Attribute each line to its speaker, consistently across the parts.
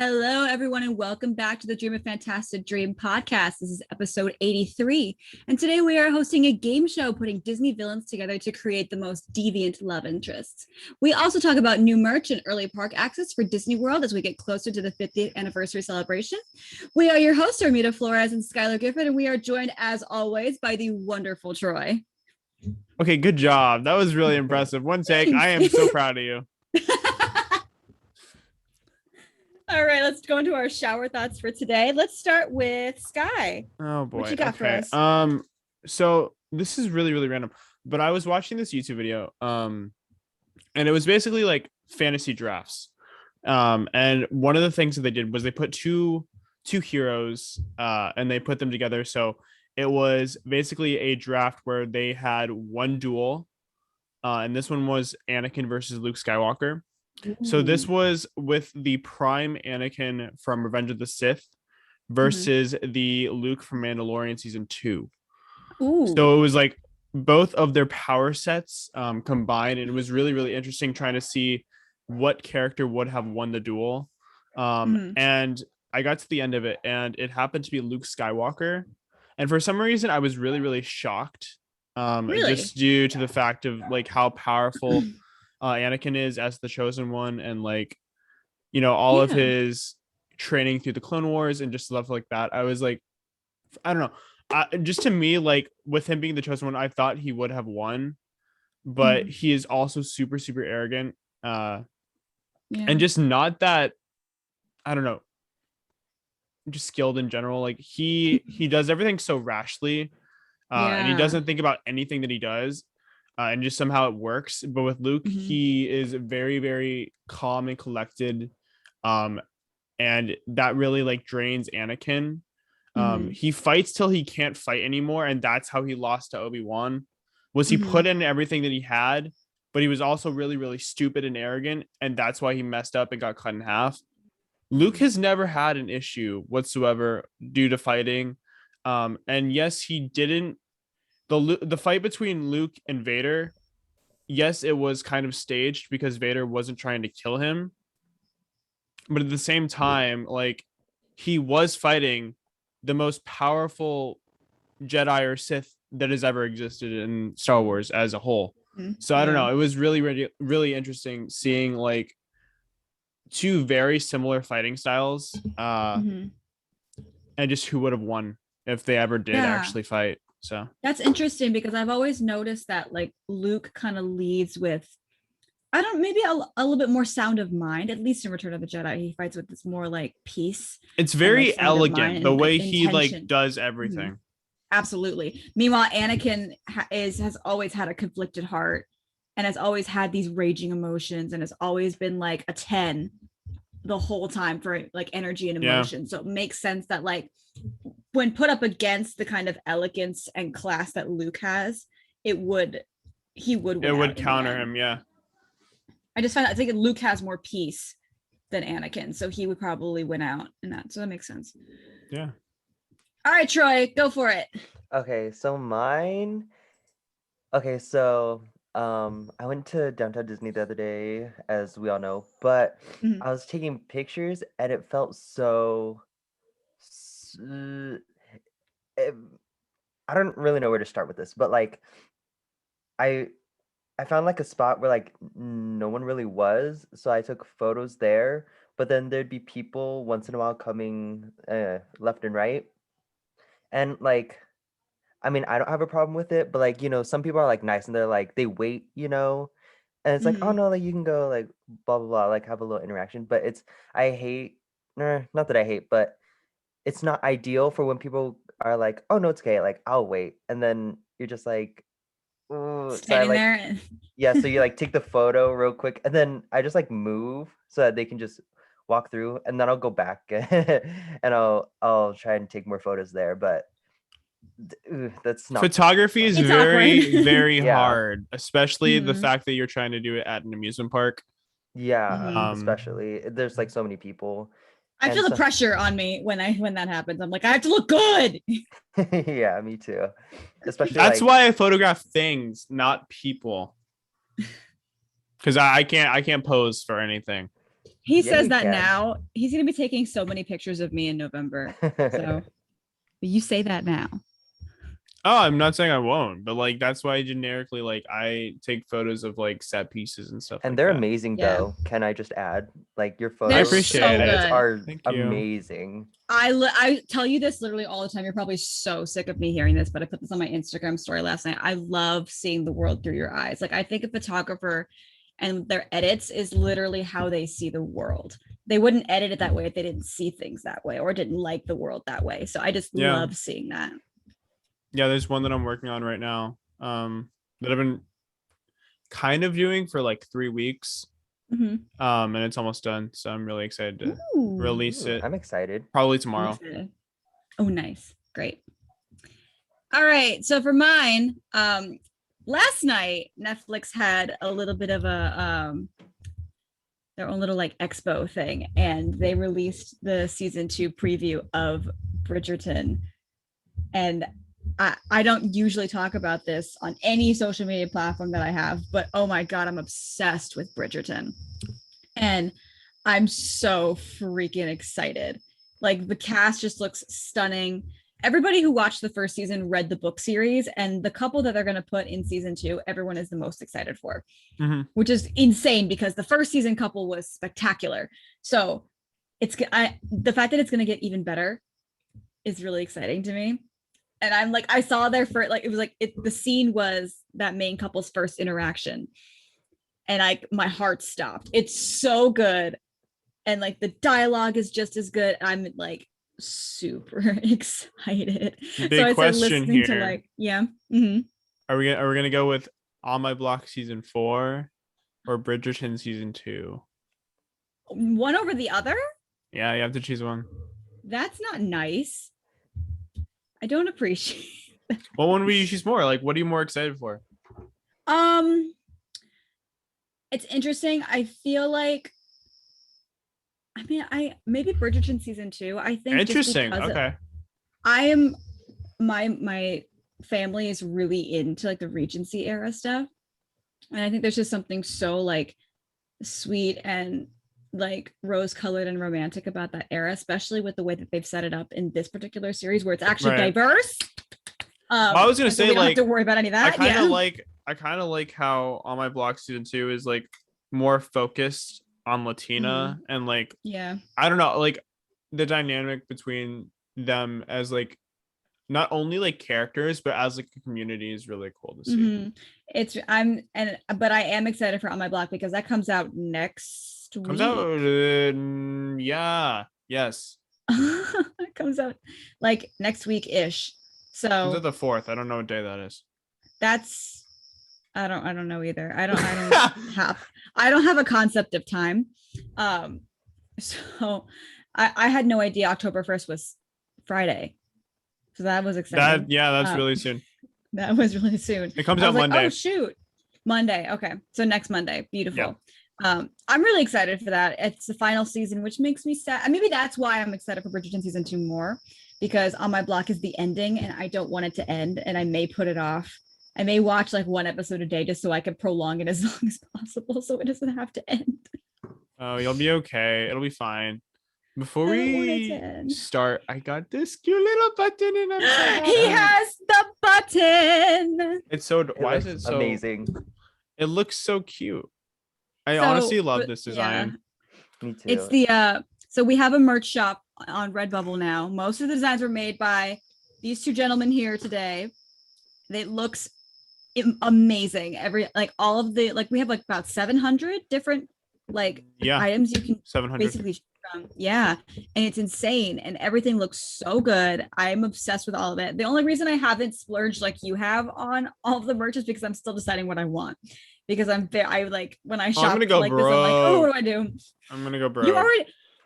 Speaker 1: Hello, everyone, and welcome back to the Dream a Fantastic Dream podcast. This is episode 83. And today we are hosting a game show putting Disney villains together to create the most deviant love interests. We also talk about new merch and early park access for Disney World as we get closer to the 50th anniversary celebration. We are your hosts, Armida Flores and Skylar Gifford, and we are joined, as always, by the wonderful Troy.
Speaker 2: Okay, good job. That was really impressive. One take. I am so proud of you.
Speaker 1: All right, let's go into our shower thoughts for today. Let's start with Sky.
Speaker 2: Oh boy.
Speaker 1: What you got for us?
Speaker 2: So this is really random, but I was watching this YouTube video, and it was basically like fantasy drafts. And one of the things that they did was they put two heroes, and they put them together. So it was basically a draft where they had one duel, and this one was Anakin versus Luke Skywalker. So this was with the prime Anakin from Revenge of the Sith versus the Luke from Mandalorian season 2. So it was like both of their power sets combined, and it was really interesting trying to see what character would have won the duel. And I got to the end of it, and it happened to be Luke Skywalker. And for some reason, I was really shocked, just due to the fact of like how powerful Anakin is as the chosen one, and like, you know, all of his training through the Clone Wars and just stuff like that. I was like, I don't know, just to me, like with him being the chosen one, I thought he would have won, but he is also super arrogant, and just not that, I don't know, just skilled in general. Like he does everything so rashly, and he doesn't think about anything that he does. And just somehow it works. But with Luke, he is very calm and collected. And that really like drains Anakin. He fights till he can't fight anymore. And that's how he lost to Obi-Wan. Was he put in everything that he had, but he was also really stupid and arrogant. And that's why he messed up and got cut in half. Luke has never had an issue whatsoever due to fighting. And yes, he didn't. The fight between Luke and Vader, yes, it was kind of staged because Vader wasn't trying to kill him. But at the same time, like, he was fighting the most powerful Jedi or Sith that has ever existed in Star Wars as a whole. So I don't know. It was really interesting seeing like two very similar fighting styles, and just who would have won if they ever did actually fight. So
Speaker 1: that's interesting because I've always noticed that like Luke kind of leads with, maybe a little bit more sound of mind, at least in Return of the Jedi. He fights with this more like peace.
Speaker 2: It's very
Speaker 1: like,
Speaker 2: elegant the way he
Speaker 1: intention.
Speaker 2: like does everything.
Speaker 1: Absolutely. Meanwhile, Anakin has always had a conflicted heart and has always had these raging emotions and has always been like a 10 the whole time for like energy and emotion. So it makes sense that like when put up against the kind of elegance and class that Luke has, he would
Speaker 2: counter him.
Speaker 1: I just I think Luke has more peace than Anakin, so he would probably win out in that. So that makes sense.
Speaker 2: Yeah.
Speaker 1: All right, Troy, go for it.
Speaker 3: Okay, so mine. Okay, so I went to downtown Disney the other day, as we all know, but I was taking pictures and it felt so. I don't really know where to start with this, but like I found like a spot where like no one really was, so I took photos there, but then there'd be people once in a while coming left and right, and like I mean, I don't have a problem with it, but like, you know, some people are like nice and they're like they wait, you know, and it's like, oh no, like you can go, like blah blah blah, like have a little interaction. But I hate, not that I hate, but it's not ideal for when people are like, oh no, it's okay, like I'll wait, and then you're just like, ooh.
Speaker 1: Standing there.
Speaker 3: Yeah, so you like take the photo real quick, and then I just like move so that they can just walk through, and then I'll go back and I'll try and take more photos there. But that's not.
Speaker 2: Photography is very hard, especially the fact that you're trying to do it at an amusement park.
Speaker 3: Yeah, especially there's like so many people.
Speaker 1: I feel the pressure on me when that happens. I'm like, I have to look good.
Speaker 3: Yeah, me too. Especially
Speaker 2: that's why I photograph things, not people. Because I can't pose for anything.
Speaker 1: He
Speaker 3: Yeah,
Speaker 1: says
Speaker 3: you
Speaker 1: that
Speaker 3: can.
Speaker 1: now. He's gonna be taking so many pictures of me in November. So you say that now.
Speaker 2: Oh, I'm not saying I won't, but like that's why generically like I take photos of like set pieces and stuff
Speaker 3: And
Speaker 2: like
Speaker 3: they're
Speaker 2: that.
Speaker 3: amazing
Speaker 1: Yeah.
Speaker 3: though. Can I just add? Like your
Speaker 1: They're
Speaker 2: I
Speaker 3: photos,
Speaker 2: appreciate
Speaker 1: so
Speaker 2: it.
Speaker 3: edits
Speaker 1: good.
Speaker 3: are
Speaker 2: Thank you.
Speaker 3: amazing.
Speaker 1: I tell you this literally all the time. You're probably so sick of me hearing this, but I put this on my Instagram story last night. I love seeing the world through your eyes. Like I think a photographer and their edits is literally how they see the world. They wouldn't edit it that way if they didn't see things that way or didn't like the world that way. So I just
Speaker 2: Yeah.
Speaker 1: love seeing that.
Speaker 2: Yeah, there's one that I'm working on right now. That I've been kind of doing for like 3 weeks.
Speaker 1: Mm-hmm.
Speaker 2: And it's almost done. So I'm really excited to
Speaker 1: Ooh,
Speaker 2: release it
Speaker 3: I'm excited.
Speaker 2: probably
Speaker 1: I'm
Speaker 2: tomorrow.
Speaker 1: excited. Oh, nice. Great. All right. So for mine, last night Netflix had a little bit of a their own little like expo thing, and they released the season 2 preview of Bridgerton. And I don't usually talk about this on any social media platform that I have, but oh my God, I'm obsessed with Bridgerton. And I'm so freaking excited. Like the cast just looks stunning. Everybody who watched the first season read the book series, and the couple that they're going to put in season 2, everyone is the most excited for, which is insane because the first season couple was spectacular. So the fact that it's going to get even better is really exciting to me. And I'm like, I saw their first, like, it was like, the scene was that main couple's first interaction. And my heart stopped. It's so good. And like the dialogue is just as good. I'm like super excited.
Speaker 2: Big
Speaker 1: so I started
Speaker 2: question
Speaker 1: listening to
Speaker 2: here.
Speaker 1: like, yeah. Mm-hmm.
Speaker 2: Are we gonna go with On My Block season 4 or Bridgerton season 2?
Speaker 1: One over the other?
Speaker 2: Yeah, you have to choose one.
Speaker 1: That's not nice. I don't appreciate that.
Speaker 2: What one will you choose more? Like, what are you more excited for?
Speaker 1: It's interesting. I feel like, I mean, maybe Bridgerton season 2. I think
Speaker 2: Interesting. Okay.
Speaker 1: I am my family is really into like the Regency era stuff. And I think there's just something so like sweet and like rose colored and romantic about that era, especially with the way that they've set it up in this particular series where it's actually diverse.
Speaker 2: Well, I was gonna say,
Speaker 1: we don't
Speaker 2: like,
Speaker 1: have to worry about any of that.
Speaker 2: I kind of like how On My Block season 2 is like more focused on Latina and like,
Speaker 1: yeah,
Speaker 2: I don't know, like the dynamic between them as like not only like characters but as like a community is really cool to see.
Speaker 1: But I am excited for On My Block because that comes out next week.
Speaker 2: Comes out yes.
Speaker 1: It comes out like next week-ish. So
Speaker 2: Comes out the 4th. I don't know what day that is.
Speaker 1: That's I don't know either. I don't have a concept of time. So I had no idea October 1st was Friday. So that was exciting.
Speaker 2: That's really soon.
Speaker 1: That was really soon.
Speaker 2: It comes out Monday.
Speaker 1: Like, oh shoot. Monday. Okay. So next Monday. Beautiful. Yeah. I'm really excited for that. It's the final season, which makes me sad. And maybe that's why I'm excited for Bridgerton season 2 more, because On My Block is the ending and I don't want it to end, and I may put it off. I may watch like one episode a day just so I can prolong it as long as possible so it doesn't have to end.
Speaker 2: Oh, you'll be okay. It'll be fine. Before we start, I got this cute little button and I'm so happy.
Speaker 1: He has the button.
Speaker 2: It's so why is it so
Speaker 3: amazing?
Speaker 2: It looks so cute. I honestly love this design.
Speaker 3: Yeah. Me too.
Speaker 1: It's the so we have a merch shop on Redbubble now. Most of the designs were made by these two gentlemen here today. It looks amazing. All of the we have like about 700 different items you can 700 basically choose from. Yeah, and it's insane, and everything looks so good. I'm obsessed with all of it. The only reason I haven't splurged like you have on all of the merch is because I'm still deciding what I want. Because I like when I shop like this, I'm like, oh, what do I do?
Speaker 2: I'm gonna go broke.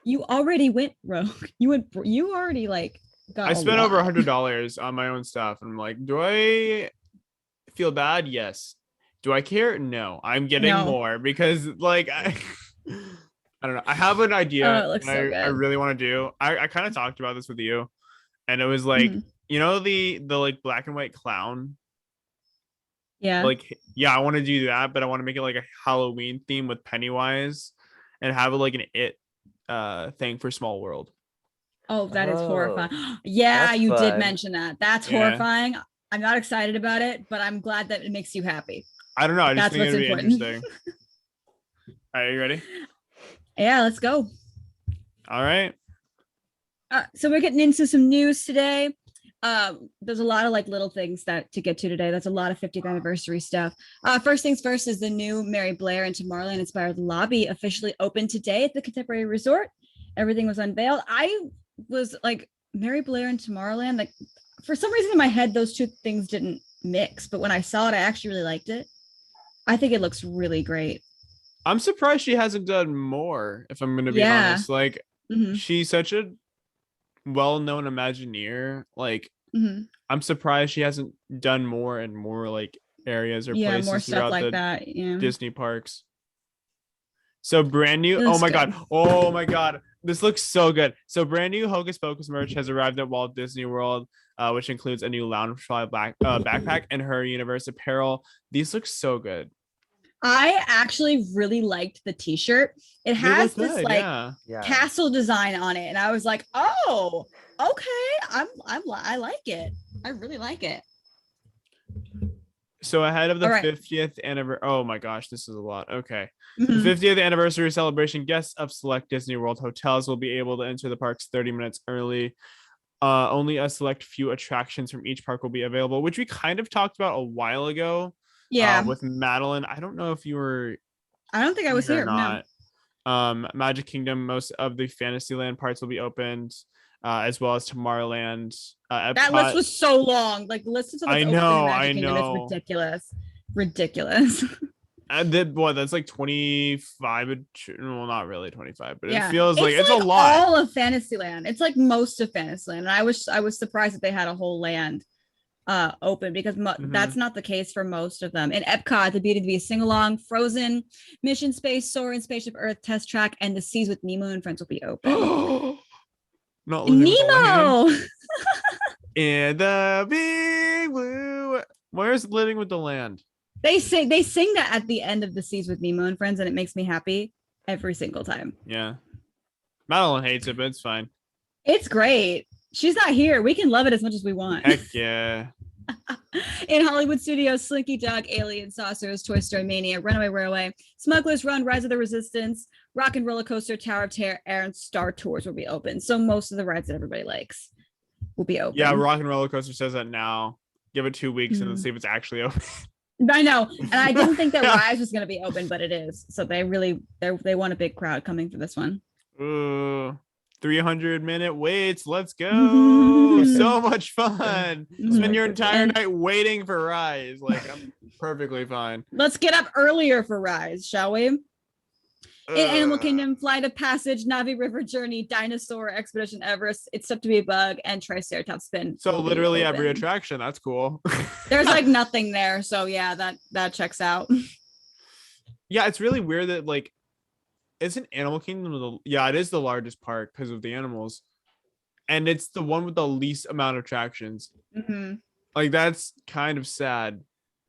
Speaker 1: You already went rogue. You already like got.
Speaker 2: I spent over $100 on my own stuff, and I'm like, do I feel bad? Yes. Do I care? No. I'm getting more because like I don't know. I have an idea.
Speaker 1: Oh, it looks so good.
Speaker 2: I really want to do. I kind of talked about this with you, and it was like you know the like black and white clown.
Speaker 1: Yeah.
Speaker 2: I want to do that, but I want to make it like a Halloween theme with Pennywise and have like an it thing for Small World.
Speaker 1: Oh, that is
Speaker 3: Oh,
Speaker 1: horrifying. Yeah,
Speaker 3: that's
Speaker 1: you did
Speaker 3: fun.
Speaker 1: mention that. That's
Speaker 2: Yeah.
Speaker 1: horrifying. I'm not excited about it, but I'm glad that it makes you happy.
Speaker 2: I don't know. I just
Speaker 1: That's
Speaker 2: think
Speaker 1: what's
Speaker 2: it'd be
Speaker 1: important.
Speaker 2: interesting. All right, you ready?
Speaker 1: Yeah, let's go.
Speaker 2: All right.
Speaker 1: So we're getting into some news today. There's a lot of like little things that to get to today. That's a lot of 50th anniversary stuff. First things first is the new Mary Blair and Tomorrowland inspired lobby officially opened today at the Contemporary Resort. Everything was unveiled. I was like, Mary Blair and Tomorrowland, like for some reason in my head, those two things didn't mix. But when I saw it, I actually really liked it. I think it looks really great.
Speaker 2: I'm surprised she hasn't done more, if I'm going to be honest. Like, she's such a well-known Imagineer. Like, I'm surprised she hasn't done more and more like areas or places
Speaker 1: more stuff
Speaker 2: throughout
Speaker 1: like
Speaker 2: the
Speaker 1: that. Yeah.
Speaker 2: Disney parks. So brand new.
Speaker 1: This
Speaker 2: Oh my
Speaker 1: good.
Speaker 2: god. Oh my god. This looks so good. So brand new Hocus Pocus merch has arrived at Walt Disney World, which includes a new Loungefly backpack and her universe apparel. These look so good. I
Speaker 1: actually really liked the t-shirt. It has this castle design on it, and I was like, oh, okay. I like it. I really like it.
Speaker 2: So ahead of the 50th anniversary, oh my gosh, this is a lot. Okay. The 50th anniversary celebration, guests of select Disney World hotels will be able to enter the parks 30 minutes early. Only a select few attractions from each park will be available, which we kind of talked about a while ago.
Speaker 1: Yeah.
Speaker 2: With Madeline. I don't know if you were.
Speaker 1: I don't think I was here.
Speaker 2: Or not. No. Magic Kingdom, most of the Fantasyland parts will be opened, as well as Tomorrowland.
Speaker 1: That list was so long. Like, listen to Magic Kingdom. It's ridiculous.
Speaker 2: That's like 25. Well, not really 25, but it feels like it's
Speaker 1: like
Speaker 2: a lot.
Speaker 1: All of Fantasyland. It's like most of Fantasyland. And I was surprised that they had a whole land open, because that's not the case for most of them. In Epcot, the Beauty and the Beast sing-along, Frozen, Mission Space, Soarin', Spaceship Earth, Test Track, and the Seas with Nemo and Friends will be open.
Speaker 2: Not
Speaker 1: Nemo
Speaker 2: in the big blue. Where's Living with the Land?
Speaker 1: They sing that at the end of the Seas with Nemo and Friends, and it makes me happy every single time.
Speaker 2: Yeah, Madeline hates it, but it's fine.
Speaker 1: It's great. She's not here. We can love it as much as we want.
Speaker 2: Heck yeah.
Speaker 1: In Hollywood Studios, Slinky Dog, Alien Saucers, Toy Story Mania, Runaway Railway, Smuggler's Run, Rise of the Resistance, Rock and Roller Coaster, Tower of Terror, and Star Tours will be open. So most of the rides that everybody likes will be open.
Speaker 2: Yeah, Rock and Roller Coaster says that now. Give it 2 weeks and then see if it's actually open.
Speaker 1: I know. And I didn't think that Rise was going to be open, but it is. So they want a big crowd coming for this one.
Speaker 2: Ooh. 300-minute waits. Let's go. So much fun. Spend your entire night waiting for Rise. Like, I'm perfectly fine.
Speaker 1: Let's get up earlier for Rise, shall we? In Animal Kingdom, Flight of Passage, Navi River Journey, Dinosaur, Expedition Everest, It's Up to Be a Bug, and Triceratops Spin.
Speaker 2: So literally every attraction. That's cool.
Speaker 1: There's like nothing there. So yeah, that checks out.
Speaker 2: Yeah, it's really weird that like, isn't Animal Kingdom it is the largest park because of the animals, and it's the one with the least amount of attractions. Like, that's kind of sad.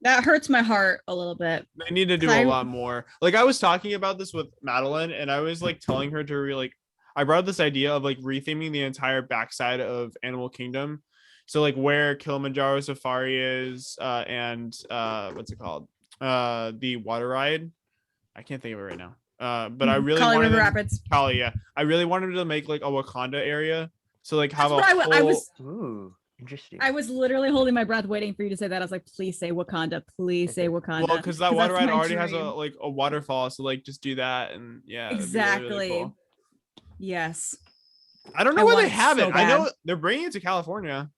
Speaker 1: That hurts my heart a little bit.
Speaker 2: They need to do a lot more. Like, I was talking about this with Madeline, and I was like telling her to I brought up this idea of like retheming the entire backside of Animal Kingdom. So like where Kilimanjaro Safari is, and what's it called? The water ride. I can't think of it right now. But I really
Speaker 1: wanted
Speaker 2: River
Speaker 1: Rapids.
Speaker 2: Kali, yeah. I really wanted to make like a Wakanda area. So like have
Speaker 3: Ooh, interesting.
Speaker 1: I was literally holding my breath waiting for you to say that. I was like, please say Wakanda. Please say Wakanda.
Speaker 2: Well, because that water ride already has a waterfall. So like just do that, and yeah.
Speaker 1: Exactly.
Speaker 2: Really cool.
Speaker 1: Yes.
Speaker 2: I don't know why they have it. I know they're bringing it to California.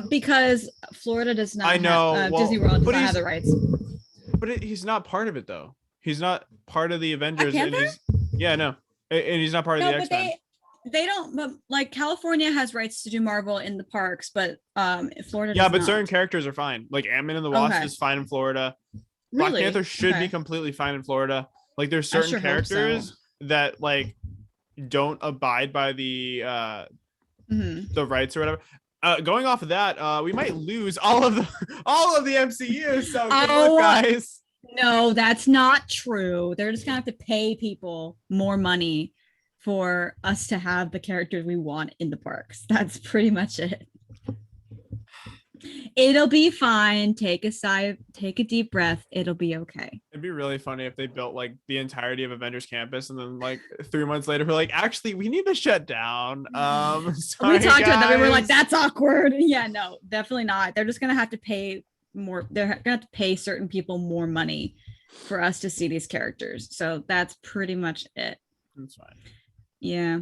Speaker 1: Because Florida does not.
Speaker 2: I know.
Speaker 1: Disney World does not have the rights.
Speaker 2: But he's not part of it though. He's not part of the Avengers. And he's not part of the X-Men.
Speaker 1: They don't, but like California has rights to do Marvel in the parks, but Florida
Speaker 2: does not. Certain characters are fine. Like Ant-Man and the Wasp is fine in Florida. Really? Black Panther should be completely fine in Florida. Like there's certain characters that like don't abide by the rights or whatever. Going off of that, we might lose all of the MCU. So good luck, guys.
Speaker 1: No, that's not true. They're just gonna have to pay people more money for us to have the characters we want in the parks. That's pretty much it. It'll be fine. Take a sigh, take a deep breath. It'll be okay.
Speaker 2: It'd be really funny if they built like the entirety of Avengers Campus and then like 3 months later we're like, actually, we need to shut down.
Speaker 1: We talked about that. We were like, that's awkward. Yeah, no, definitely not. They're just gonna have to pay more. They're gonna have to pay certain people more money for us to see these characters. So that's pretty much it.
Speaker 2: That's fine.
Speaker 1: Yeah.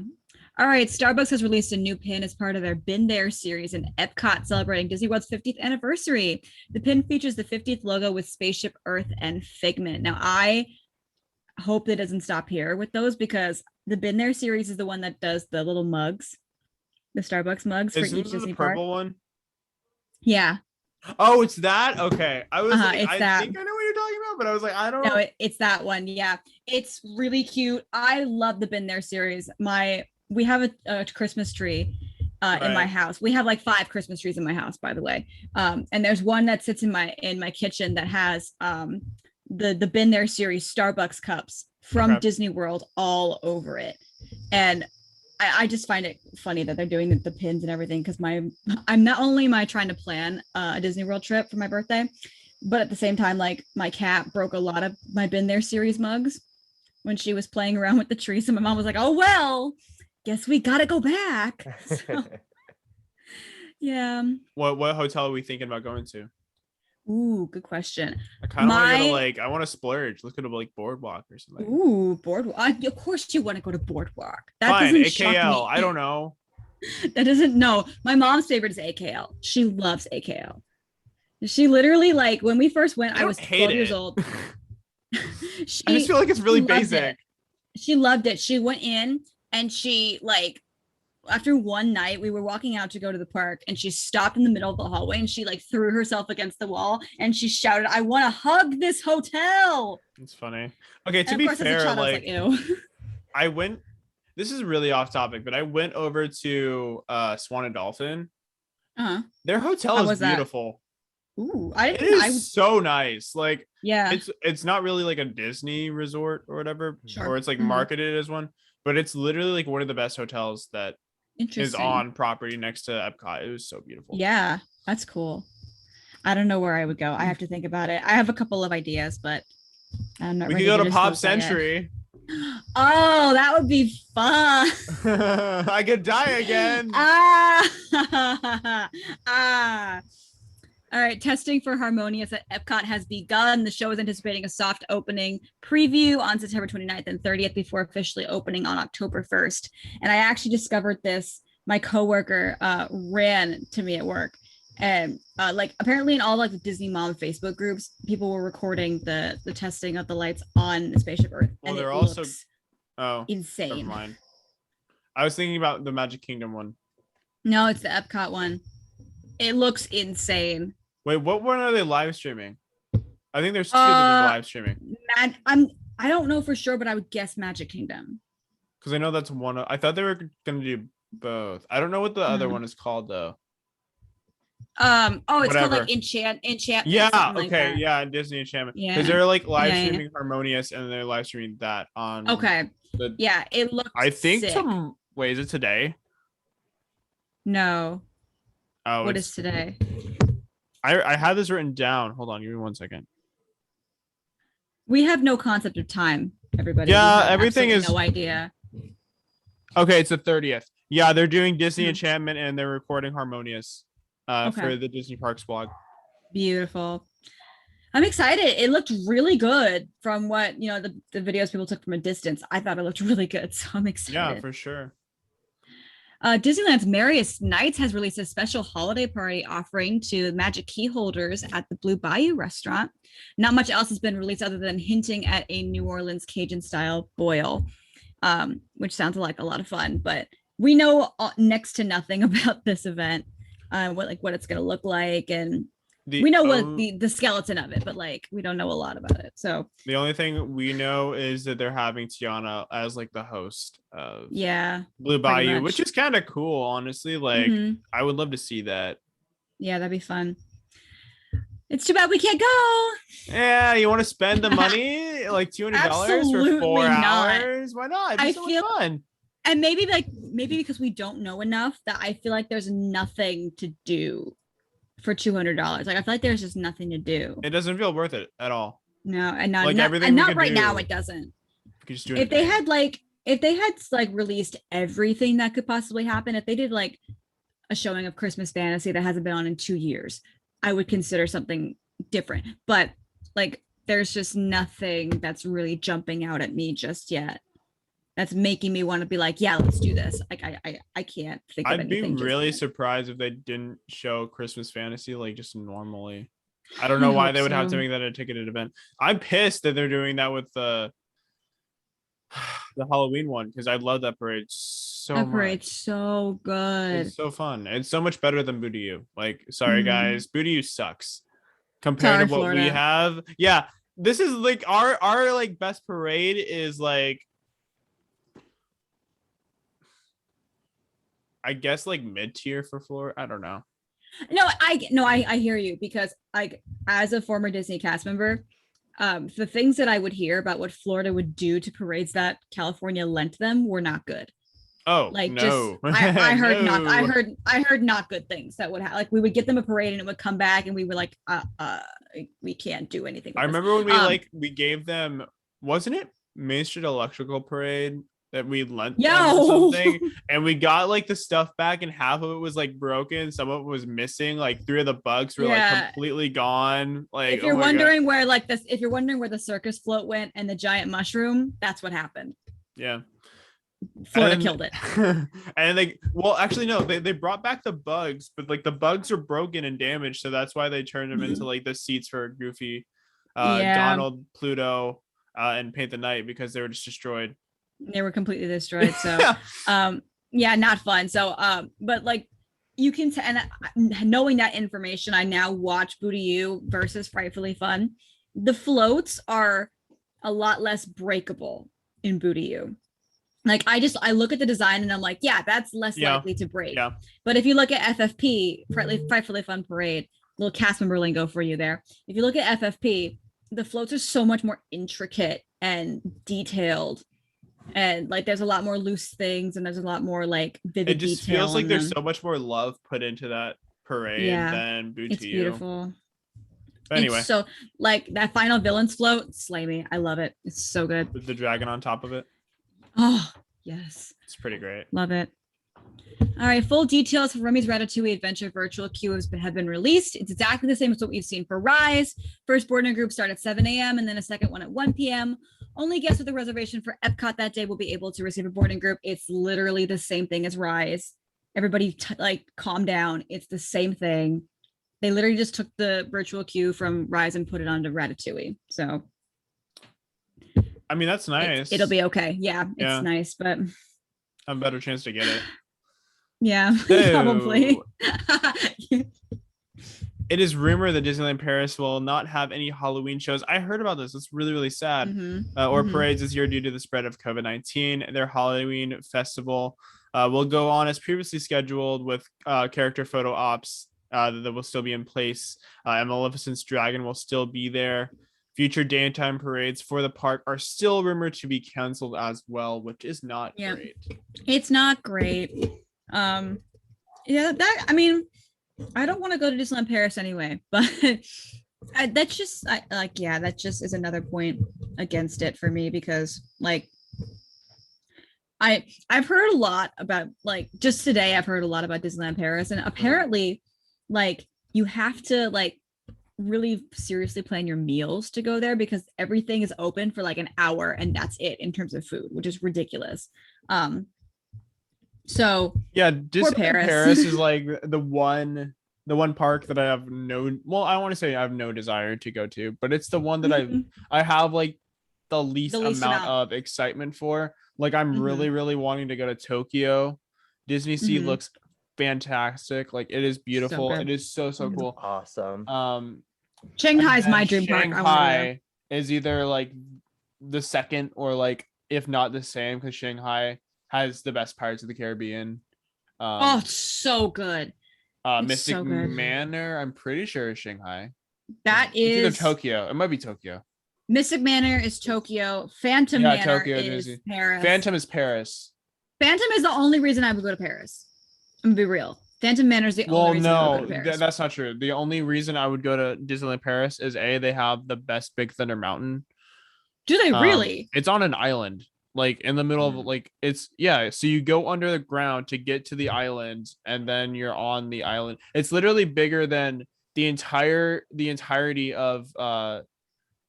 Speaker 1: All right. Starbucks has released a new pin as part of their Been There series in Epcot celebrating Disney World's 50th anniversary. The pin features the 50th logo with Spaceship Earth and Figment. Now, I hope it doesn't stop here with those because the Been There series is the one that does the little mugs, the Starbucks mugs for each Disney
Speaker 2: the purple
Speaker 1: park.
Speaker 2: one?
Speaker 1: Yeah.
Speaker 2: Oh, it's that? Okay. I was like,
Speaker 1: it's
Speaker 2: I
Speaker 1: that.
Speaker 2: think I know what you're talking about, but I was like, I don't know.
Speaker 1: No, it's that one. Yeah. It's really cute. I love the Been There series. We have a Christmas tree in my house. We have like 5 Christmas trees in my house, by the way. And there's one that sits in my kitchen that has the Been There series Starbucks cups from Disney World all over it. And I just find it funny that they're doing the pins and everything because I'm not only am I trying to plan a Disney World trip for my birthday, but at the same time, like my cat broke a lot of my Been There series mugs when she was playing around with the tree. So my mom was like, oh, well, guess we got to go back. So, yeah.
Speaker 2: What hotel are we thinking about going to?
Speaker 1: Ooh, good question.
Speaker 2: I kind of want to go to I want to splurge. Look at a Boardwalk or something.
Speaker 1: Ooh, Boardwalk. Of course you want to go to Boardwalk. That
Speaker 2: Fine,
Speaker 1: doesn't
Speaker 2: AKL.
Speaker 1: shock me.
Speaker 2: I don't know.
Speaker 1: That doesn't, no. My mom's favorite is AKL. She loves AKL. She literally, like, when we first went, I was 12 years old.
Speaker 2: I just feel like it's really basic.
Speaker 1: She loved it. She went in and she, like, after one night, we were walking out to go to the park and she stopped in the middle of the hallway and she like threw herself against the wall and she shouted, I want to hug this hotel.
Speaker 2: It's funny. Okay, to be fair, like,
Speaker 1: ew.
Speaker 2: I went, this is really off topic, but I went over to Swan and Dolphin.
Speaker 1: Uh-huh.
Speaker 2: Their hotel is beautiful.
Speaker 1: Ooh,
Speaker 2: it is so nice. Like,
Speaker 1: yeah,
Speaker 2: it's not really like a Disney resort or whatever, or it's like marketed as one, but it's literally like one of the best hotels that is on property next to Epcot. It was so beautiful.
Speaker 1: Yeah, that's cool. I don't know where I would go. I have to think about it. I have a couple of ideas, but I'm not.
Speaker 2: We could go to Pop Century.
Speaker 1: Oh, that would be fun.
Speaker 2: I could die again.
Speaker 1: All right, testing for Harmonious at Epcot has begun. The show is anticipating a soft opening preview on September 29th and 30th before officially opening on October 1st. And I actually discovered this. My coworker ran to me at work. And like apparently in all like the Disney Mom Facebook groups, people were recording the testing of the lights on Spaceship Earth.
Speaker 2: Well,
Speaker 1: and
Speaker 2: they're also
Speaker 1: insane.
Speaker 2: Never mind. I was thinking about the Magic Kingdom one. No,
Speaker 1: it's the Epcot one. It looks insane.
Speaker 2: Wait, what one are they live streaming? I think there's 2 that are live streaming.
Speaker 1: I don't know for sure, but I would guess Magic Kingdom.
Speaker 2: Because I know that's one. I thought they were going to do both. I don't know what the other one is called though.
Speaker 1: It's called like Enchantment.
Speaker 2: Yeah.
Speaker 1: Okay.
Speaker 2: Like yeah, Disney Enchantment.
Speaker 1: Yeah.
Speaker 2: Because they're like live streaming Harmonious, and they're live streaming that on.
Speaker 1: Okay. It looks.
Speaker 2: I think
Speaker 1: sick.
Speaker 2: Wait, is it today?
Speaker 1: No.
Speaker 2: Oh,
Speaker 1: what is today?
Speaker 2: I had this written down. Hold on, give me 1 second.
Speaker 1: We have no concept of time, everybody.
Speaker 2: Yeah, everything is
Speaker 1: no idea.
Speaker 2: Okay, it's the 30th. Yeah, they're doing Disney Enchantment and they're recording Harmonious for the Disney Parks blog.
Speaker 1: Beautiful. I'm excited. It looked really good from what, the videos people took from a distance. I thought it looked really good, so I'm excited.
Speaker 2: Yeah, for sure.
Speaker 1: Disneyland's Merriest Nights has released a special holiday party offering to magic key holders at the Blue Bayou restaurant. Not much else has been released other than hinting at a New Orleans Cajun style boil, which sounds like a lot of fun, but we know next to nothing about this event, what it's going to look like. And we know what the skeleton of it, but like we don't know a lot about it. So
Speaker 2: the only thing we know is that they're having Tiana as like the host of Blue Bayou, which is kind of cool, honestly. Like I would love to see that.
Speaker 1: Yeah, that'd be fun. It's too bad we can't go.
Speaker 2: Yeah, you want to spend the money like $200 for 4
Speaker 1: Absolutely not.
Speaker 2: hours? Why not? It'd be
Speaker 1: I
Speaker 2: so
Speaker 1: feel
Speaker 2: much fun.
Speaker 1: and maybe because we don't know enough that I feel like there's nothing to do for $200. Like I feel like there's just nothing to do.
Speaker 2: It doesn't feel worth it at all.
Speaker 1: No, and not
Speaker 2: Like
Speaker 1: not,
Speaker 2: everything
Speaker 1: and
Speaker 2: we
Speaker 1: not
Speaker 2: could
Speaker 1: right now.
Speaker 2: do,
Speaker 1: It doesn't.
Speaker 2: we could just do it.
Speaker 1: If they had like released everything that could possibly happen, if they did like a showing of Christmas Fantasy that hasn't been on in 2 years, I would consider something different. But like, there's just nothing that's really jumping out at me just yet. That's making me want to be like, yeah, let's do this. Like, I can't think of
Speaker 2: I'd be
Speaker 1: anything.
Speaker 2: really surprised if they didn't show Christmas Fantasy like just normally. I don't know why they would have to make that a ticketed event. I'm pissed that they're doing that with the Halloween one because I love that parade so much.
Speaker 1: That parade's so good.
Speaker 2: It's so fun. It's so much better than Booty U. Like, sorry guys, Booty U sucks compared to what
Speaker 1: Florida.
Speaker 2: we have. Yeah, this is like our like best parade is like, I guess like mid tier for Florida. I don't know.
Speaker 1: I hear you because like as a former Disney cast member, the things that I would hear about what Florida would do to parades that California lent them were not good.
Speaker 2: Oh,
Speaker 1: Like
Speaker 2: no.
Speaker 1: I heard
Speaker 2: No.
Speaker 1: I heard not good things that would like we would get them a parade and it would come back and we were like we can't do anything with
Speaker 2: I
Speaker 1: this.
Speaker 2: remember when we gave them, wasn't it Main Street Electrical Parade that we lent them or something, and we got like the stuff back and half of it was like broken, some of it was missing, like 3 of the bugs were like completely gone. Like
Speaker 1: if you're wondering where like this, if you're wondering where the circus float went and the giant mushroom, that's what happened.
Speaker 2: Yeah,
Speaker 1: Florida killed it.
Speaker 2: And like, well, actually no, they brought back the bugs, but like the bugs are broken and damaged, so that's why they turned them into like the seats for Goofy, Donald, Pluto, and Paint the Night, because they were just destroyed.
Speaker 1: They were completely destroyed. So not fun. So but like you can knowing that information, I now watch Booty U versus Frightfully Fun. The floats are a lot less breakable in Booty U. Like I look at the design and I'm like, yeah, that's less likely to break.
Speaker 2: Yeah.
Speaker 1: But if you look at FFP, Frightfully Fun Parade, little cast member lingo for you there. If you look at FFP, the floats are so much more intricate and detailed. And like there's a lot more loose things and there's a lot more like vivid. It just
Speaker 2: feels like there's so much more love put into that parade than Booty U.
Speaker 1: It's beautiful.
Speaker 2: But anyway,
Speaker 1: so like that final villains float, slay me. I love it. It's so good.
Speaker 2: With the dragon on top of it.
Speaker 1: Oh yes,
Speaker 2: it's pretty great.
Speaker 1: Love it. All right, full details for Remy's Ratatouille Adventure virtual queue have been released. It's exactly the same as what we've seen for Rise. First boarding group start at 7 a.m. and then a second one at 1 p.m. Only guests with a reservation for Epcot that day will be able to receive a boarding group. It's literally the same thing as Rise. Everybody calm down. It's the same thing. They literally just took the virtual queue from Rise and put it onto Ratatouille. So,
Speaker 2: I mean, that's nice.
Speaker 1: It'll be okay. Yeah, it's nice, but
Speaker 2: a better chance to get it.
Speaker 1: Yeah, probably.
Speaker 2: It is rumored that Disneyland Paris will not have any Halloween shows. I heard about this. It's really, really sad. Or parades this year due to the spread of COVID-19. Their Halloween festival will go on as previously scheduled with character photo ops that will still be in place. And Maleficent's dragon will still be there. Future daytime parades for the park are still rumored to be canceled as well, which is not great.
Speaker 1: It's not great. I don't want to go to Disneyland Paris anyway, but that just is another point against it for me, because like I've heard a lot about, like, just today I've heard a lot about Disneyland Paris, and apparently like you have to like really seriously plan your meals to go there, because everything is open for like an hour and that's it in terms of food, which is ridiculous. So
Speaker 2: yeah, Disneyland Paris is like the one park that I have I want to say I have no desire to go to, but it's the one that I have like the least amount of excitement for. Like I'm really, really wanting to go to Tokyo. Disney Sea looks fantastic. Like it is beautiful. It is so cool.
Speaker 3: Awesome.
Speaker 1: Shanghai is my dream park.
Speaker 2: Shanghai is either like the second or like if not the same, because Shanghai has the best Pirates of the Caribbean.
Speaker 1: It's so good.
Speaker 2: Mystic Manor, I'm pretty sure is Shanghai.
Speaker 1: That
Speaker 2: It's either
Speaker 1: is
Speaker 2: Tokyo. It might be Tokyo.
Speaker 1: Mystic Manor is Tokyo. Phantom
Speaker 2: Yeah,
Speaker 1: Manor
Speaker 2: Tokyo,
Speaker 1: is
Speaker 2: Disney.
Speaker 1: Paris.
Speaker 2: Phantom is Paris.
Speaker 1: Phantom is the only reason I would go to Paris. I'm gonna be real. Phantom Manor is the only reason I would go to Paris.
Speaker 2: That's not true. The only reason I would go to Disneyland Paris is they have the best Big Thunder Mountain.
Speaker 1: Do they really?
Speaker 2: It's on an island, like in the middle of like so you go under the ground to get to the island, and then you're on the island. It's literally bigger than the entirety of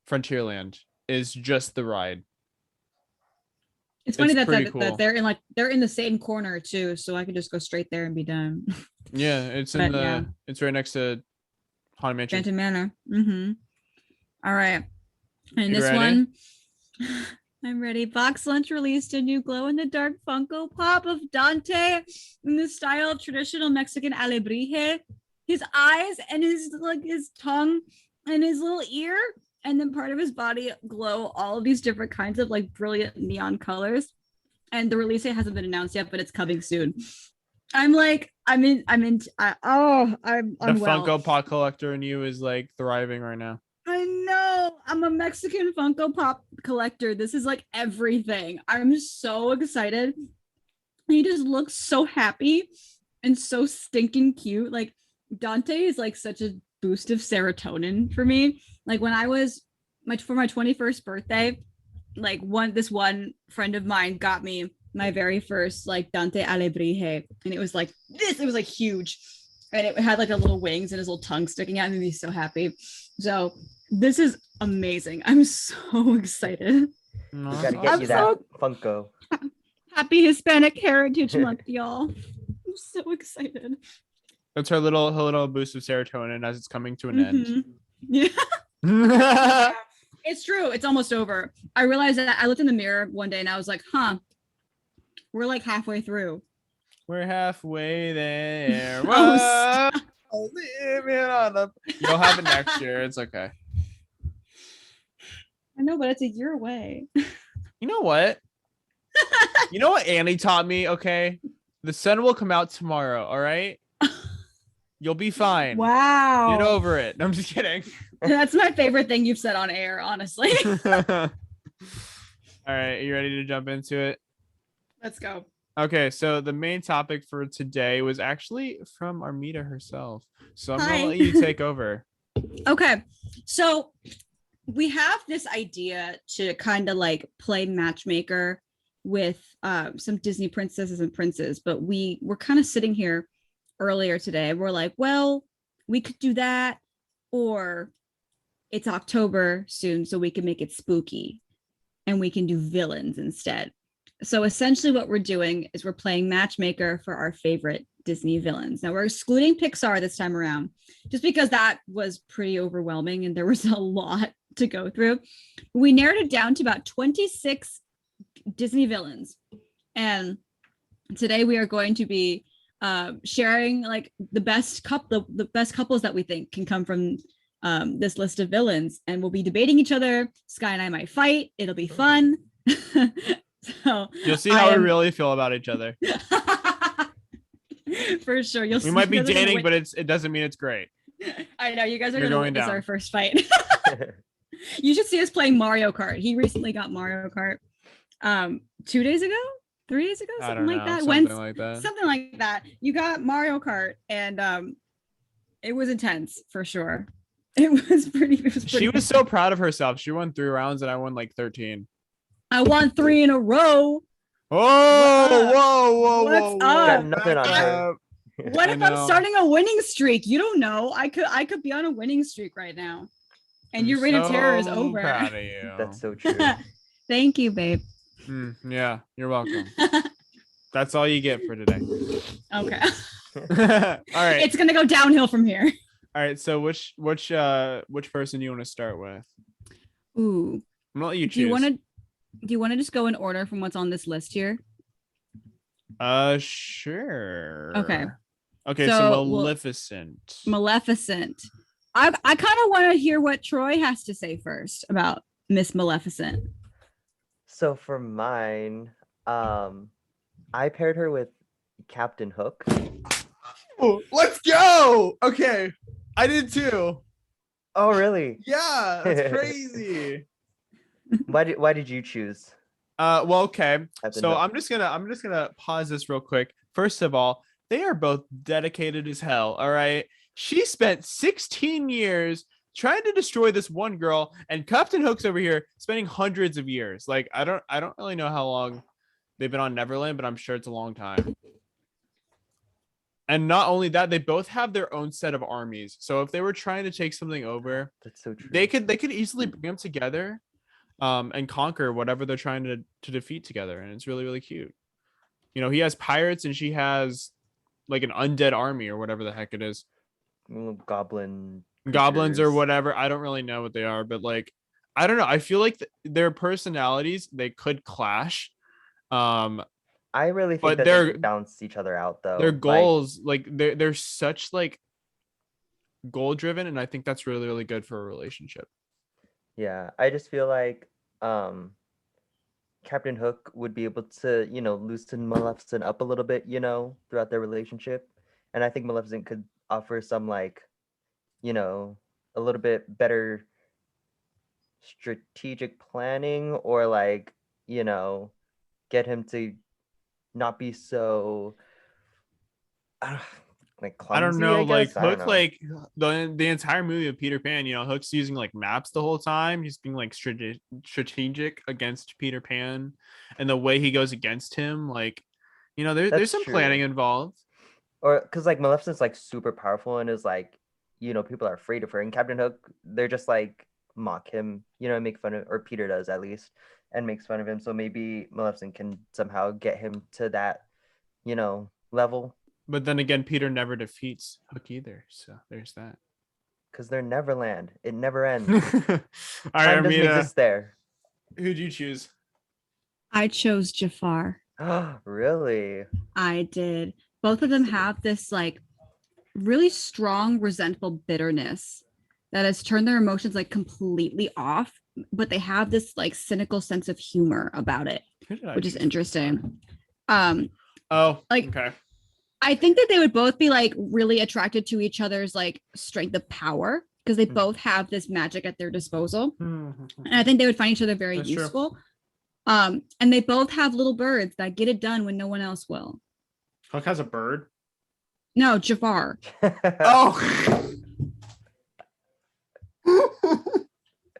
Speaker 2: Frontierland is just the ride.
Speaker 1: It's funny that
Speaker 2: cool.
Speaker 1: they're in the same corner too, so I could just go straight there and be done.
Speaker 2: Yeah, it's it's right next to Haunted Mansion.
Speaker 1: Phantom Manor. Mm-hmm. All right. And
Speaker 2: You
Speaker 1: this
Speaker 2: ready?
Speaker 1: one, I'm ready. Box Lunch released a new glow-in-the-dark Funko Pop of Dante in the style of traditional Mexican alebrije. His eyes and his tongue and his little ear and then part of his body glow all of these different kinds of like brilliant neon colors. And the release date hasn't been announced yet, but it's coming soon. I'm unwell.
Speaker 2: Funko Pop collector in you is like thriving right now.
Speaker 1: I know. I'm a Mexican Funko Pop collector. This is like everything. I'm so excited. He just looks so happy and so stinking cute. Like Dante is like such a boost of serotonin for me. Like when I was for my 21st birthday, like this one friend of mine got me my very first like Dante Alebrije, and it was like this. It was like huge, and it had like a little wings and his little tongue sticking out. And he's so happy. So this is amazing. I'm so excited.
Speaker 3: We gotta get you that Funko.
Speaker 1: Happy Hispanic Heritage Month, y'all. I'm so excited.
Speaker 2: That's her little boost of serotonin as it's coming to an end.
Speaker 1: Yeah. It's true. It's almost over. I realized that I looked in the mirror one day and I was like, we're like halfway through.
Speaker 2: We're halfway there.
Speaker 1: Oh,
Speaker 2: You'll have it next year. It's okay.
Speaker 1: I know, but it's a year away.
Speaker 2: You know what? You know what Annie taught me? Okay. The sun will come out tomorrow. All right. You'll be fine.
Speaker 1: Wow.
Speaker 2: Get over it. I'm just kidding.
Speaker 1: That's my favorite thing you've said on air, honestly.
Speaker 2: All right. You ready to jump into it?
Speaker 1: Let's go.
Speaker 2: Okay. So the main topic for today was actually from Armida herself. So I'm going to let you take over.
Speaker 1: Okay. So we have this idea to kind of like play matchmaker with some Disney princesses and princes, but we're kind of sitting here earlier today. We're like, well, we could do that, or it's October soon, so we can make it spooky and we can do villains instead. So essentially what we're doing is we're playing matchmaker for our favorite Disney villains. Now we're excluding Pixar this time around, just because that was pretty overwhelming and there was a lot to go through. We narrowed it down to about 26 Disney villains. And today we are going to be sharing like the best couples that we think can come from this list of villains, and we'll be debating each other. Sky and I might fight. It'll be fun. So
Speaker 2: you'll see how we really feel about each other.
Speaker 1: For sure.
Speaker 2: We might be dating, but it doesn't mean it's great.
Speaker 1: I know you guys are going to our first fight. You should see us playing Mario Kart. He recently got Mario Kart 2 days ago, 3 days ago, something like that. Something like that. You got Mario Kart, and it was intense for sure. It was pretty.
Speaker 2: She was so proud of herself. She won 3 rounds, and I won like 13.
Speaker 1: I won 3 in a row.
Speaker 2: Whoa!
Speaker 1: What's up?
Speaker 3: Got nothing on her.
Speaker 1: What if I'm starting a winning streak? You don't know. I could be on a winning streak right now, and your reign of terror is over.
Speaker 2: Proud of you.
Speaker 3: That's so true.
Speaker 1: Thank you, babe.
Speaker 2: Yeah, you're welcome. That's all you get for today.
Speaker 1: Okay.
Speaker 2: All right.
Speaker 1: It's gonna go downhill from here.
Speaker 2: All right. So which person do you want to start with?
Speaker 1: Ooh.
Speaker 2: I'm gonna let you choose.
Speaker 1: Do you want to just go in order from what's on this list here?
Speaker 2: Sure.
Speaker 1: Okay.
Speaker 2: So Maleficent.
Speaker 1: Maleficent. I kind of want to hear what Troy has to say first about Miss Maleficent.
Speaker 3: So for mine, I paired her with Captain Hook.
Speaker 2: Oh, let's go. Okay. I did too.
Speaker 3: Oh, really?
Speaker 2: Yeah, that's crazy.
Speaker 3: Why did you choose
Speaker 2: Well, okay.
Speaker 3: Captain
Speaker 2: So
Speaker 3: Hook?
Speaker 2: I'm just gonna pause this real quick. First of all, they are both dedicated as hell. All right. She spent 16 years trying to destroy this one girl, and Captain Hook's over here spending hundreds of years. Like, I don't really know how long they've been on Neverland, but I'm sure it's a long time. And not only that, they both have their own set of armies. So if they were trying to take something over,
Speaker 3: That's so true.
Speaker 2: they could easily bring them together, and conquer whatever they're trying to defeat together. And it's really, really cute. You know, he has pirates and she has like an undead army or whatever the heck it is.
Speaker 3: Little goblin
Speaker 2: Goblins or
Speaker 3: creatures.
Speaker 2: whatever. I don't really know what they are, but like, I don't know. I feel like their personalities, they could clash. Um,
Speaker 3: I really think
Speaker 2: but
Speaker 3: that they balance each other out, though.
Speaker 2: their
Speaker 3: Like,
Speaker 2: goals, like they're such like goal driven, and I think that's really, really good for a relationship.
Speaker 3: yeah, I just feel like Captain Hook would be able to, loosen Maleficent up a little bit, throughout their relationship. And I think Maleficent could offer some like, a little bit better strategic planning, or like, get him to not be so uh, like
Speaker 2: I don't
Speaker 3: clumsy,
Speaker 2: know,
Speaker 3: I
Speaker 2: like
Speaker 3: guess. I don't
Speaker 2: Hook,
Speaker 3: know.
Speaker 2: like the entire movie of Peter Pan, Hook's using like maps the whole time. He's being like strategic against Peter Pan, and the way he goes against him, like, there's
Speaker 3: That's
Speaker 2: some
Speaker 3: true.
Speaker 2: planning involved.
Speaker 3: Or because like Maleficent's like super powerful and is like, people are afraid of her. And Captain Hook, they're just like mock him, make fun of, or Peter does at least, and makes fun of him. So maybe Maleficent can somehow get him to that, level,
Speaker 2: But then again, Peter never defeats Hook either, so there's that.
Speaker 3: because they're Neverland. It never ends.
Speaker 2: All right,
Speaker 3: Time doesn't
Speaker 2: Armina,
Speaker 3: exist there.
Speaker 2: who'd you choose?
Speaker 1: I chose Jafar.
Speaker 3: Really?
Speaker 1: I did. Both of them have this like really strong, resentful bitterness that has turned their emotions like completely off, but they have this like cynical sense of humor about it, which is interesting.
Speaker 2: Oh,
Speaker 1: like
Speaker 2: okay.
Speaker 1: I think that they would both be like really attracted to each other's like strength of power because they both have this magic at their disposal. And I think they would find each other very
Speaker 2: That's
Speaker 1: useful. True. And they both have little birds that get it done when no one else will.
Speaker 2: Hook has a bird.
Speaker 1: No, Jafar.
Speaker 2: Oh.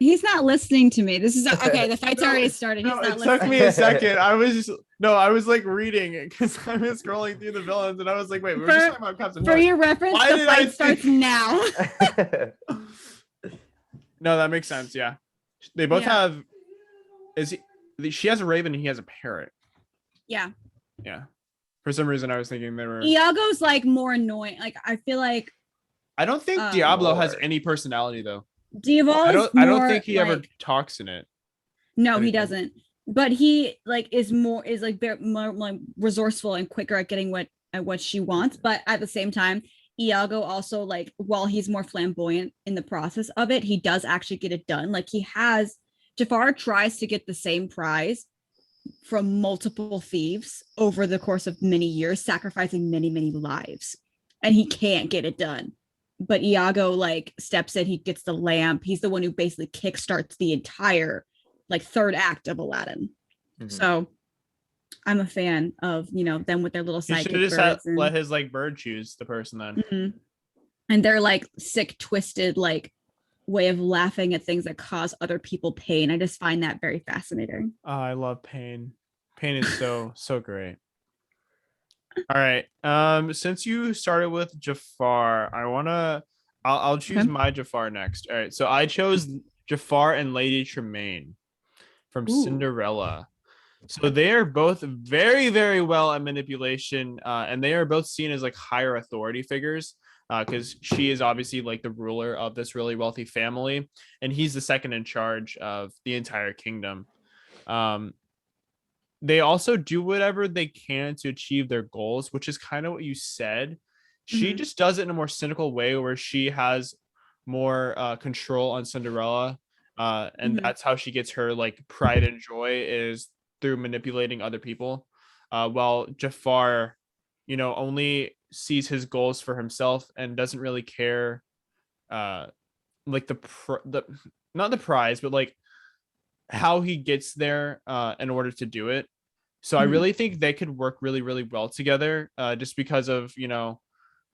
Speaker 1: He's not listening to me. This is okay. The fight's already started. He's
Speaker 2: No,
Speaker 1: not
Speaker 2: it
Speaker 1: listening.
Speaker 2: took me a second. I was like reading it because I was scrolling through the villains and I was like, wait, we're just talking about Captain Hook.
Speaker 1: For your reference,
Speaker 2: Why
Speaker 1: the fight starts now.
Speaker 2: No, that makes sense. Yeah. They both have, she has a raven and he has a parrot.
Speaker 1: Yeah.
Speaker 2: Yeah. For some reason, I was thinking they were.
Speaker 1: Iago's like more annoying. Like, I feel like.
Speaker 2: I don't think Diablo has any personality though.
Speaker 1: Diablo
Speaker 2: I don't think he ever talks in it.
Speaker 1: No, he doesn't. But he like is more like resourceful and quicker at getting what she wants. But at the same time, Iago also, like, while he's more flamboyant in the process of it, he does actually get it done. Like, Jafar tries to get the same prize from multiple thieves over the course of many years, sacrificing many, many lives, and he can't get it done. But Iago like steps in, he gets the lamp. He's the one who basically kickstarts the entire like third act of Aladdin. Mm-hmm. So I'm a fan of, them with their little sidekick birds.
Speaker 2: Just let his like bird choose the person then.
Speaker 1: Mm-hmm. And they're like sick, twisted, like way of laughing at things that cause other people pain. I just find that very fascinating.
Speaker 2: Oh, I love pain. Pain is so great. All right. Since you started with Jafar, I'll choose my Jafar next. All right. So I chose Jafar and Lady Tremaine from Cinderella. So they are both very, very well at manipulation, and they are both seen as like higher authority figures, because she is obviously like the ruler of this really wealthy family, and he's the second in charge of the entire kingdom. They also do whatever they can to achieve their goals, which is kind of what you said. She just does it in a more cynical way where she has more control on Cinderella. And that's how she gets her like pride and joy, is through manipulating other people. While Jafar, only sees his goals for himself and doesn't really care like the not the prize, but like how he gets there in order to do it. So I
Speaker 1: Mhm.
Speaker 2: really think they could work really, really well together, just because of,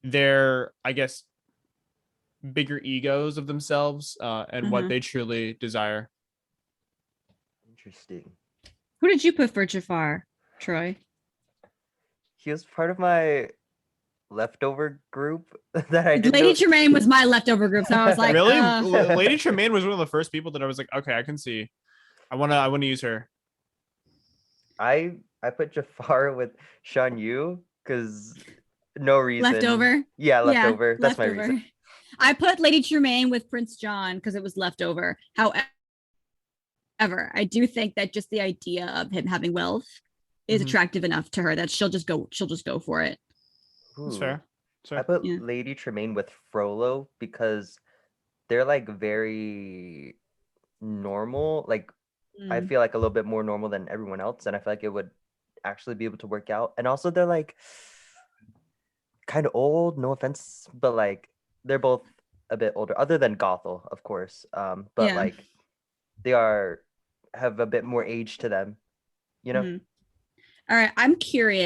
Speaker 2: their, I guess, bigger egos of themselves and what
Speaker 1: Uh-huh.
Speaker 2: they truly desire.
Speaker 3: Interesting.
Speaker 1: Who did you put for Jafar, Troy?
Speaker 3: He was part of my leftover group that I didn't
Speaker 1: Lady
Speaker 3: know.
Speaker 1: Tremaine was my leftover group, so I was like,
Speaker 2: Really? Lady Tremaine was one of the first people that I was like, okay, I can see. I wanna use her.
Speaker 3: I put Jafar with Shan Yu because no reason.
Speaker 1: leftover.
Speaker 3: Yeah,
Speaker 1: Yeah,
Speaker 3: leftover. That's my reason.
Speaker 1: I put Lady Tremaine with Prince John because it was leftover. However, I do think that just the idea of him having wealth is
Speaker 2: Mhm.
Speaker 1: attractive enough to her that she'll just go for it.
Speaker 2: That's
Speaker 3: Ooh.
Speaker 2: fair. That's
Speaker 3: I
Speaker 2: fair.
Speaker 3: put
Speaker 1: Yeah.
Speaker 3: Lady Tremaine with Frollo because they're like very normal. Like I
Speaker 1: Mm.
Speaker 3: feel like a little bit more normal than everyone else, and I feel like it would actually be able to work out. And also they're like kind of old, no offense, but like they're both a bit older, other than Gothel, of course. But
Speaker 1: Yeah.
Speaker 3: like they are have a bit more age to them, you know?
Speaker 1: Mhm. All right. I'm curious.